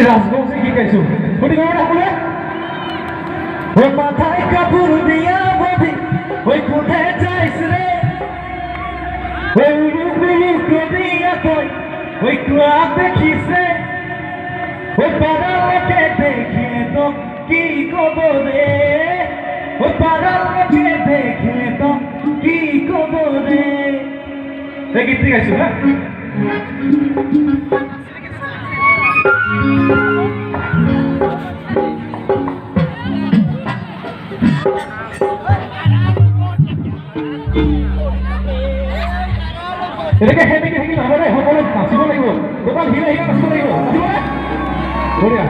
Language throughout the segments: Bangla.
রাজবংশী কি গাইছো শুনি গো সকলে ওই মাথায় কাপড় দিয়া ববি ওই কোঠে যাইছ রে ওই রূপ দিয়া কই ওই কুয়া দেখিছে ওই পাড়ার লোকে দেখিলে তো কি কব রে ওই পাড়ার লোকে দেখিলে তো কি কব রে এই গীত গাইছো হ্যাঁ এটাকে হেঁটে হেঁটে নহ'লে সকলো নাচিব লাগিব গোপাল হিলে হিলে নাচিব লাগিব নাচিবনে বঢ়িয়া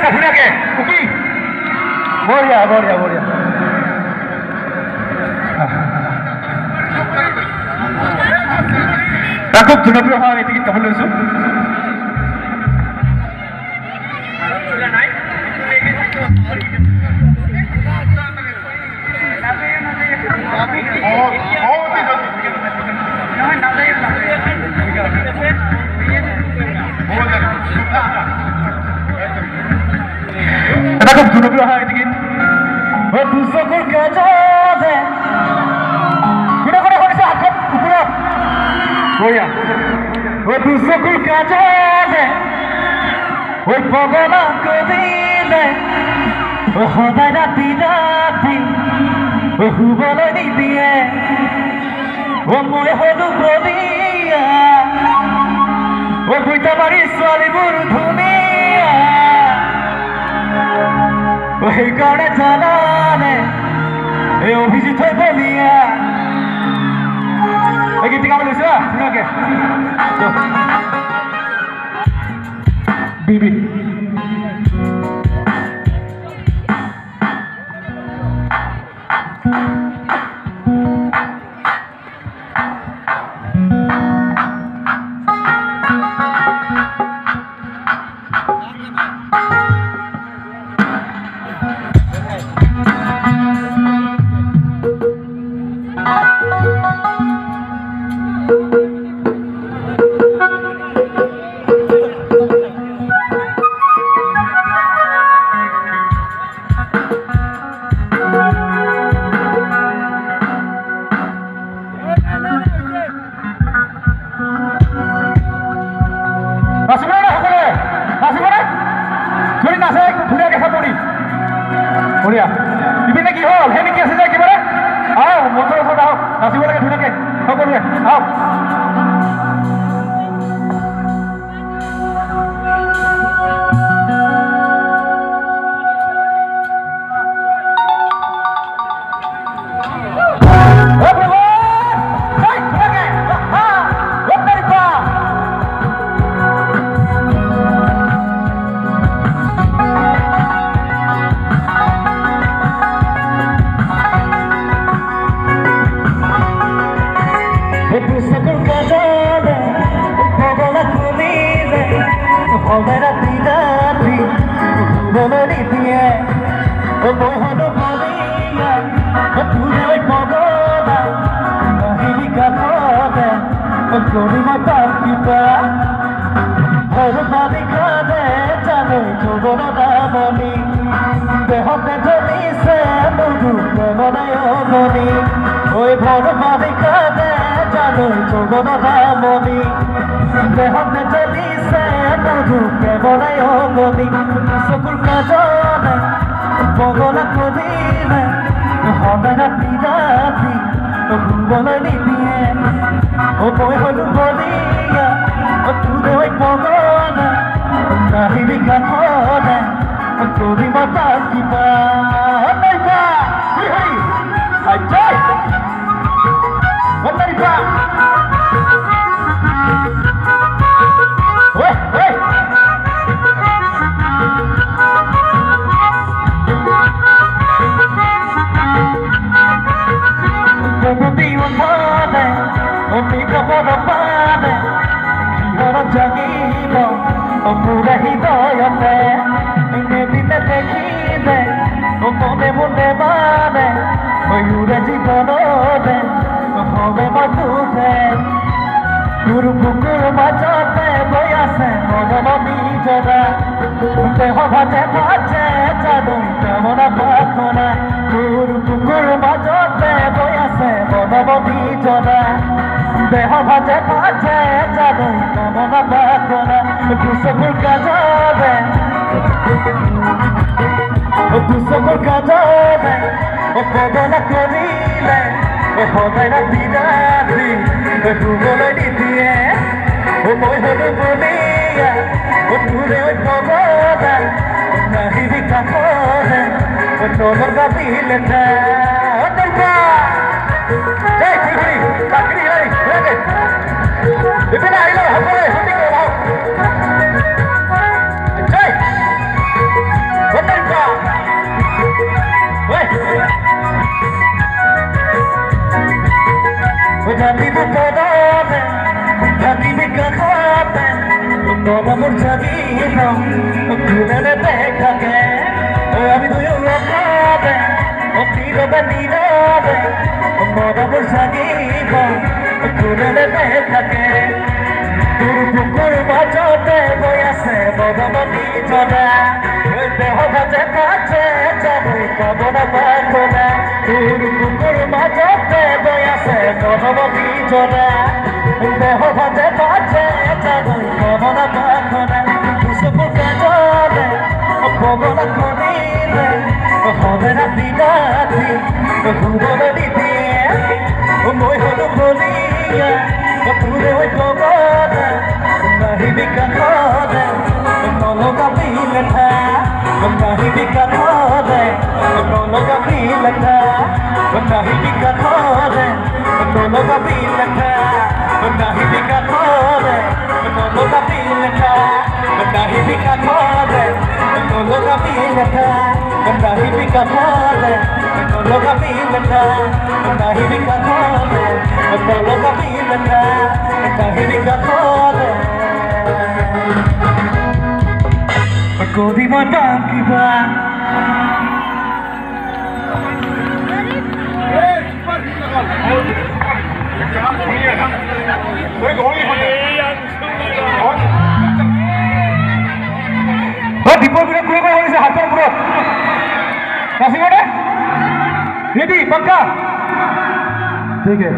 না ধুনীয়াকে কুকি বঢ়িয়া বঢ়িয়া বঢ়িয়া খুব জনপ্ৰিয় হোৱা এটি গীত গাবলৈ লৈছোঁ এটা খুব জনপ্ৰিয় হোৱা এটি গীত দুচকুৰ কাজলে কোনে কোনে শুনিছে হাতখন ওপৰত বঢ়িয়া দুচকুৰ কাজলে পগলা কৰিলে সদায় ৰাতি ৰাতি শুবলৈ নিদিয়ে মই হলো বলিয়া বুইটা মাৰি ছোৱালীবোৰ ধুনীয়া সেইকাৰণে জানানে এই অভিজিত হৈ বলিয়া এই গীতটি গাবলৈ লৈছো ধুনীয়াকে বিবি বঢ়িয়া ইপিনে কি হ'ল সেই নেকি আছে যে একেবাৰে আহক মঞ্চৰ ওচৰত আহক নাচিব লাগে ধুনীয়াকে সকলোৱে আহক চকুৰ কাজলে পগলা কৰিলে সদায় ৰাতি ৰাতি শুবলৈ নিদিয়ে মই হলো বলিয়া তোৰে হৈ পগলা নাহিবি কাষলে কৰিম তাক কিবা পুৰা হৃদয়তে এদিনে দেখিলে মনে মনে মানে উৰে জীৱনতে হবে মই তোকে তোৰ বুকুৰ মাজতে বৈ আছে মনমী জনা দেহ ভাজে ভাজে জানো কামনা প্ৰাৰ্থনা তোৰ বুকুৰ মাজতে বৈ আছে মনমী জনা দেহ ভাজে ভাজে জানো কামনা প্ৰাৰ্থনা দুচকুৰ কাজলে দুচকুৰ কাজলে পগলা কৰিলে সদায় ৰাতি ৰাতি শুবলৈ নিদিয়ে মই হলো বলিয়া তোৰে পগলা নাহিবি কাষলে তলৰ গাবিলে এপিনে আহিলে সকলোৱে শুনি নীরবে মরম সাগিব কুলের থাকে তোর বুকুর মাঝতে বই আছে মরমতি জনা দেহ ভাজে কাছে যাবি কবর পাখনা তোর বুকুর মাঝতে বই আছে মরমতি জনা দেহ ভাজে কাছে যাবি কবর পাখনা দুসব কাজলে কবর খনিলে হবে রাতি রাতি ঘুমর দিতে মই হল বলিয়া তুরে ওই কবর নাহি বিকালে নলগা বিলেখা নাহি বিকালে নলগা বিলেখা নাহি বিকালে নলগা বিলেখা নাহি বিকালে নলগা বিলেখা নাহি বিকালে নলগা বিলেখা nahi bikatale nologa bilana nahi bikatale nologa bilana nahi bikatale kodi mata kiba dipol pura kue kue ini sehat bro kasih mana ready pक्का ठीक है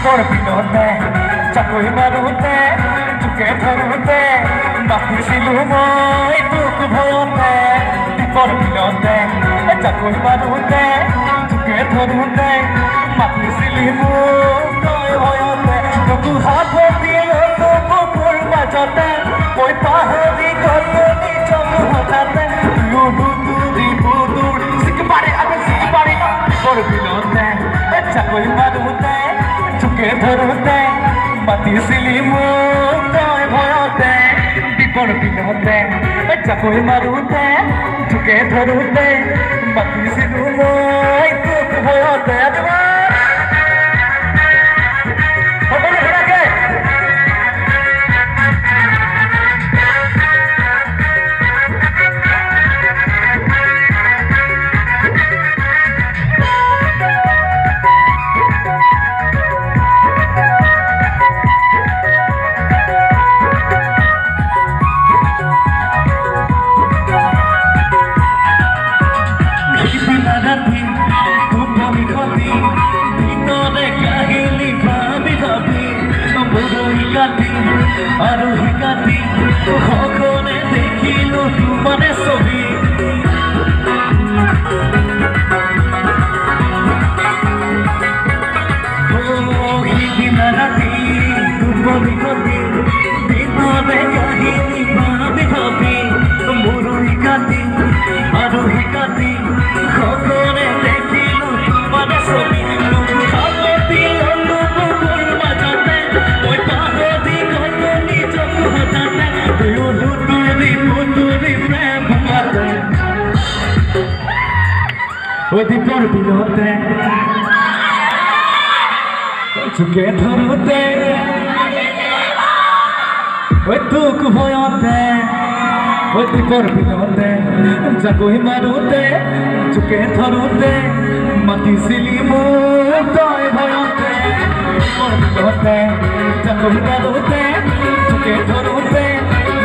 Corpinote, Chakoi Marute, Chuketorute, Mapisilumo, Itukubote, Corpinote, Chakoi Marute, Chuketorute, Mapisilumo, Toyote, Toku Hapoti, Tokupur Majote, Poi Pahodi, Kotoni, Choku Hotate, Lubudi, Budu, Sikibari, Sikibari, Corpinote, Chakoi Marute, ধরতে মাতি সিলিমু তয় ভয়তে বিপদ বিনতে চাকই মারুতে ঝুঁকে ধরতে মাতি সিলুমু তুক ভয়তে Thank you. ওই দীপর বিলতে চুকে ধরতে ওই তুক ভয়তে ওই দীপর বিলতে জাগৈ মারুতে চুকে ধরতে মাতিছিলি মোক তই ভয়তে দীপৰ বিলতে জাগৈ মারুতে চুকে ধরতে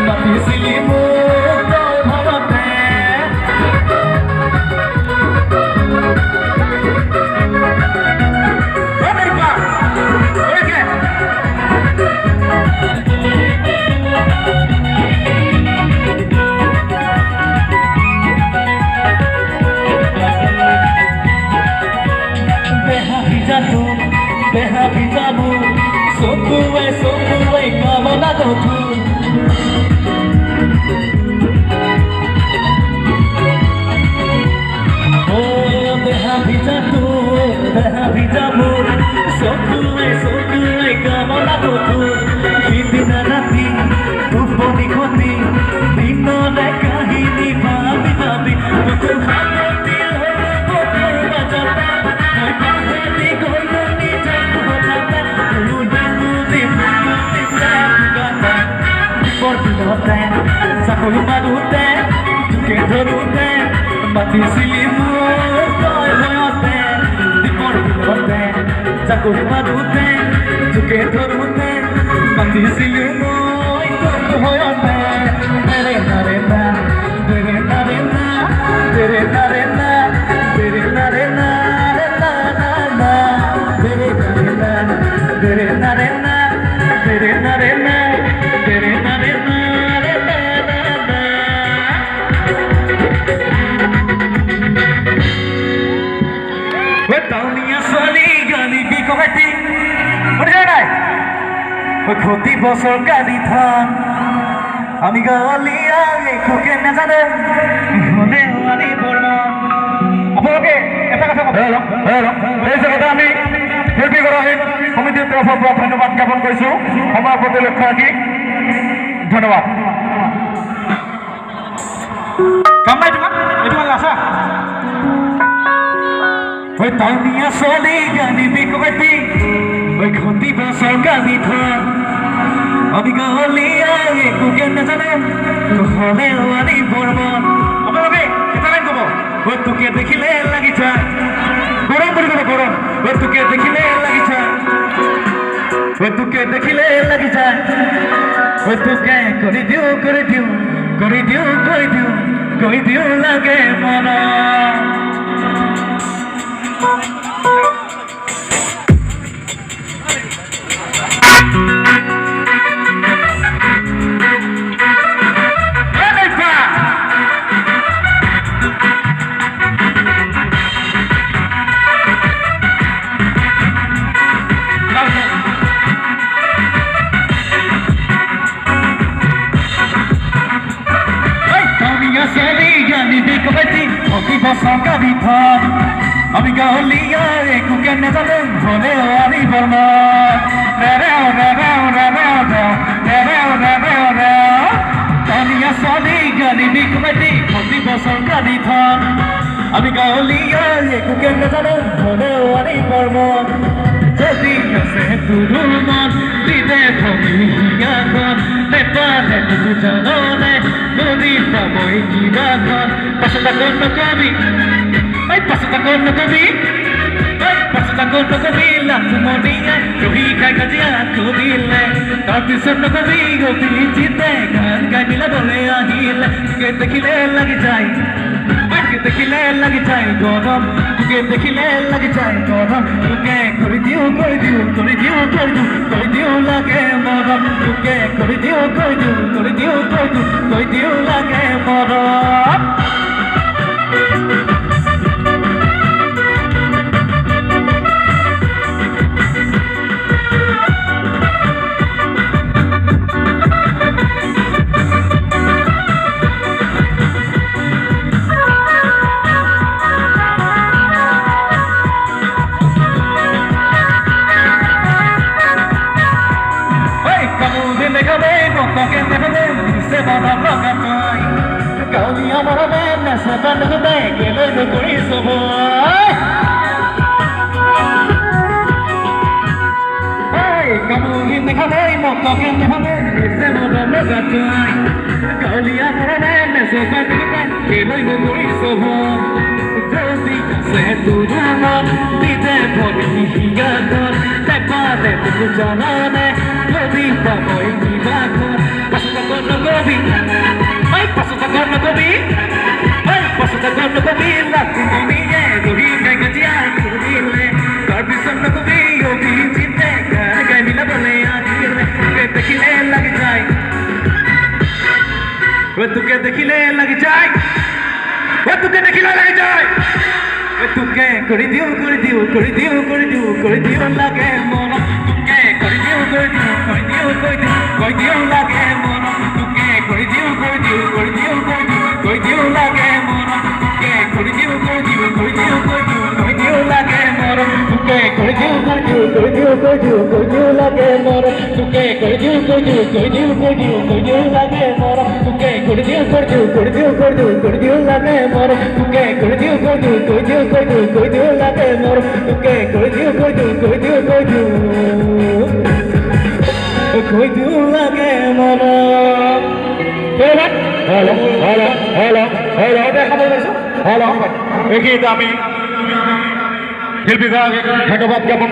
মাতিছিলি মোক তই ভয়তে Deja vitamu, sokuwe, kamana dotu. Oh, deja vitamu, sokuwe, kamana dotu. Hidina rati, tuponi khoti, dinone kahini bhabi bhabi, tutu hati ho, tutu bajata, moi kahini goilo ni jatu bajata, por bilote, জাগৈ মারুতে, চুকে ধরুতে, মাতিছিলি মোক তই ভয়তে, দীপৰ বিলতে, জাগৈ মারুতে, চুকে ধরুতে, মাতিছিলি মই তই ভয়তে, তেৰে নাৰে না, তেৰে নাৰে না, তেৰে নাৰে না, তেৰে নাৰে না, ৰে না না না, তেৰে নাৰে না, তেৰে নাৰে না, তেৰে নাৰে না, তেৰে নাৰে না. ক্ষতি বছর গাড়ি থান আমি গালিয়া একোকে নাজানে মনে আনি বর্মন আপোনালোকে এটা কথা এই জেগাতে আমি শিল্পী গৰাকী সমিতিৰ তৰফৰ পৰা ধন্যবাদ জ্ঞাপন কৰিছোঁ সময়ৰ প্ৰতি লক্ষ্য ৰাখি ধন্যবাদ কাম নাই তোমাক এইটো ভাল আছা ওই টাউনিয়া চলি গানি বিকবেটি ওই ক্ষতি বছর গাড়ি থান আমি গালিয়া একোকে নাজানে হলে আনি বর্মন আপোনালোকে এটা লাইন ক'ব ওই তোকে দেখিলে লাগি যায় গরম বুলি ক'ব গরম ওই তোকে দেখিলে লাগি যায় ওই তোকে দেখিলে লাগি যায় ওই তোকে কৰি দিও লাগে মন সরকারি থান আমি গালিয়া একোকে নাজানে হলে আনি বর্মন টাউনিয়া চলি গানি বিকবেটি ক্ষতি বছর গাড়ি থান আমি গালিয়া একোকে নাজানে হলে আনি বর্মন যদি আছে তোর মন দিদে ভূমিয়াখন নেপালে তুই জাননে নদী পাবই কিবাখন পাছত নকবি পাছত নকবি লাভমনিয়া ৰহি খাই কাজিয়া কৰিলে তাৰপিছত নকবি গতি জিতে গান গাই মিলাবলৈ আহিলে তোকে দেখিলে লাগি যায় দেখিলে লাগি যায় গরম তোকে দেখিলে লাগি যায় গরম তোকে করে দিও লাগে মরম তোকে করে দিও লাগে মরম se van a rogar, Gaudí amor সাবান হতে গেল নকৰি সব কামুৰি নেখালে মককে নেখালে এসে মদন গাতুই কাউলিয়া ধৰণে মেচকা দিকে গেল নকৰি সব যদি আছে তুজানত দিতে ভৰি হিগাগত তেপাতে তুকু জানানে যদি পাবই কিবা কর পাছতা কোন কবি পাছতা কোন কবি পাছতা কোন কবি লাতি তুমি যে গহি গাই গজিয়া কুদিলে কারবিসন কবি ওবি চিতে গাই মিলা বলে আদিলে দেখিলে লাগি যায় তুকে দেখিলে লাগি যায় তুকে দেখিলে লাগি যায় তুকে করে দিও করে দিও করে দিও করে দিও করে দিও লাগে মন তুকে করে দিও করে দিও করে দিও করে দিও করে দিও লাগে মন তুকে করে দিও করে দিও করে দিও করে দিও করে দিও লাগে মন তুকে করে দিও করে দিও করে দিও করে দিও করে দিও লাগে মন তুকে করে দিও করে দিও করে দিও করে দিও করে দিও লাগে মন তুকে করে দিও করে দিও করে দিও করে দিও করে দিও লাগে মন তুকে করে দিও করে দিও করে দিও করে দিও করে দিও লাগে মন তুকে করে দিও করে দিও করে দিও করে দিও করে দিও লাগে মন তুকে করে দিও করে দিও করে দিও করে দিও করে দিও লাগে মন हेलो हेलो हेलो हेलो দেখা বলছো हेलो এই গীত আমি শিল্পী ধন্যবাদ জ্ঞাপন